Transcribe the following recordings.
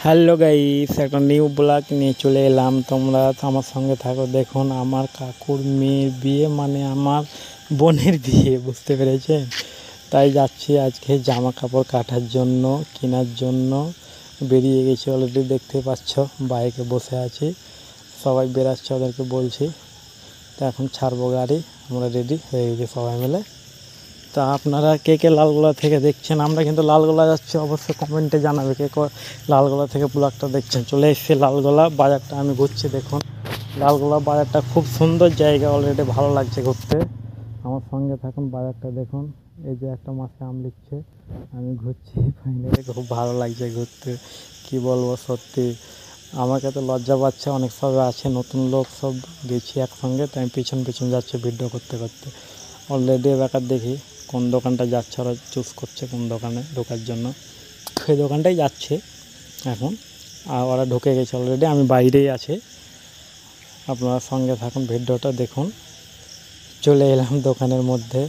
Hello guys, একটা new blog নিয়ে চলে এলাম। তোমরা আমার সঙ্গে থাকো। দেখুন, আমার কাকুর মেয়ের বিয়ে, মানে আমার বোনের বিয়ে, বুঝতে পেরেছেন? তাই যাচ্ছি আজকে জামা কাপড় কাটার জন্য, কেনার জন্য বেরিয়ে গেছি। অলরেডি দেখতে পাচ্ছ, বাইকে বসে আছি, সবাই বেরাচ্ছে, ওদেরকে বলছি। তো এখন ছাড়বো গাড়ি, আমরা রেডি হয়ে গেছি সবাই মিলে। তা আপনারা কে কে লালগোলা থেকে দেখছেন? আমরা কিন্তু লালগোলা যাচ্ছি, অবশ্যই কমেন্টে জানাবে কে লালগোলা থেকে ব্লগটা দেখছেন। চলে এসেছি লালগোলা বাজারটা, আমি ঘুরছি। দেখুন, লালগোলা বাজারটা খুব সুন্দর জায়গা, অলরেডি ভালো লাগছে ঘুরতে। আমার সঙ্গে থাকুন, বাজারটা দেখুন। এই যে একটা মাসে আম লিখছে, আমি ঘুরছি, ফাইনালি খুব ভালো লাগছে ঘুরতে। কি বলবো, সত্যি আমাকে তো লজ্জা পাচ্ছে, অনেক সব আছে নতুন লোক, সব গেছি একসঙ্গে, তাই পিছন পিছন যাচ্ছে ভিডিও করতে করতে। অলরেডি ব্যাপার দেখি কোন দোকানটা যাচ্ছে, ওরা চুজ করছে কোন দোকানে ঢোকার জন্য, সেই দোকানটাই যাচ্ছে এখন। আর ওরা ঢুকে গেছে অলরেডি, আমি বাইরেই আছি। আপনারা সঙ্গে থাকুন, ভিডিওটা দেখুন। চলে এলাম দোকানের মধ্যে।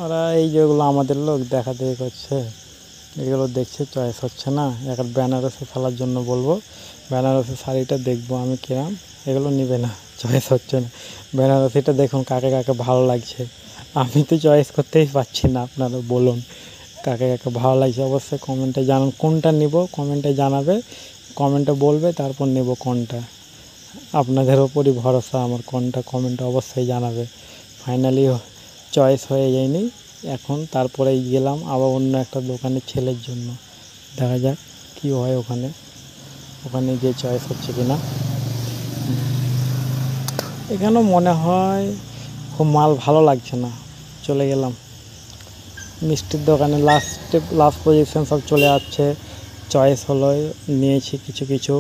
ওরা এই যেগুলো আমাদের লোক দেখা দেখি করছে, এগুলো দেখছে, চয়েস হচ্ছে না। একটা বেনারসি ফেলার জন্য বলবো, বেনারসি শাড়িটা দেখবো আমি কিরাম, এগুলো নিবে না, চয়েস হচ্ছে না। বেনারসিটা দেখুন কাকে কাকে ভালো লাগছে, আমি তো চয়েস করতেই পারছি না। আপনারা বলুন কাকে কাকে ভালো লাগছে, অবশ্যই কমেন্টে জানান। কোনটা নিব কমেন্টে জানাবে, কমেন্টে বলবে, তারপর নেব কোনটা। আপনাদের ওপরই ভরসা আমার, কোনটা কমেন্টে অবশ্যই জানাবে। ফাইনালি চয়েস হয়ে যায়নি এখন, তারপরে গেলাম আবার অন্য একটা দোকানে ছেলের জন্য। দেখা যাক কী হয় ওখানে, ওখানে গিয়ে চয়েস হচ্ছে কি না। এখানেও মনে হয় খুব মাল ভালো লাগছে না, চলে গেলাম। মিষ্টির দোকানে লাস্ট পজিশন সব চলে যাচ্ছে, চয়েস হলো, নিয়েছি কিছু কিছু।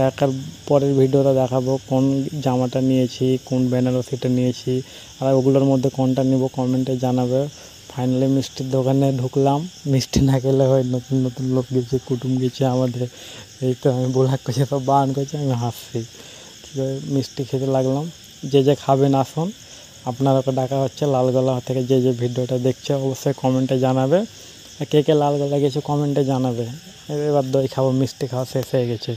একার পরের ভিডিওটা দেখাবো কোন জামাটা নিয়েছি, কোন বেনারসিটা নিয়েছি, আর ওগুলোর মধ্যে কোনটা নিব কমেন্টে জানাবে। ফাইনালি মিষ্টির দোকানে ঢুকলাম, মিষ্টি না খেলে হয়, নতুন নতুন লোক গেছে, কুটুম গেছে আমাদের। এই তো আমি ব্লগ করছি, সব বারণ করছে, আমি হাসছি। কী করে মিষ্টি খেতে লাগলাম। যে যে খাবেন আসুন, আপনারাকে ডাকা হচ্ছে। লালগোলা থেকে যে যে ভিডিওটা দেখছে অবশ্যই কমেন্টে জানাবে। কে কে লালগোলা গেছে কমেন্টে জানাবে। এবার দই খাবো, মিষ্টি খাওয়া শেষ হয়ে গেছে।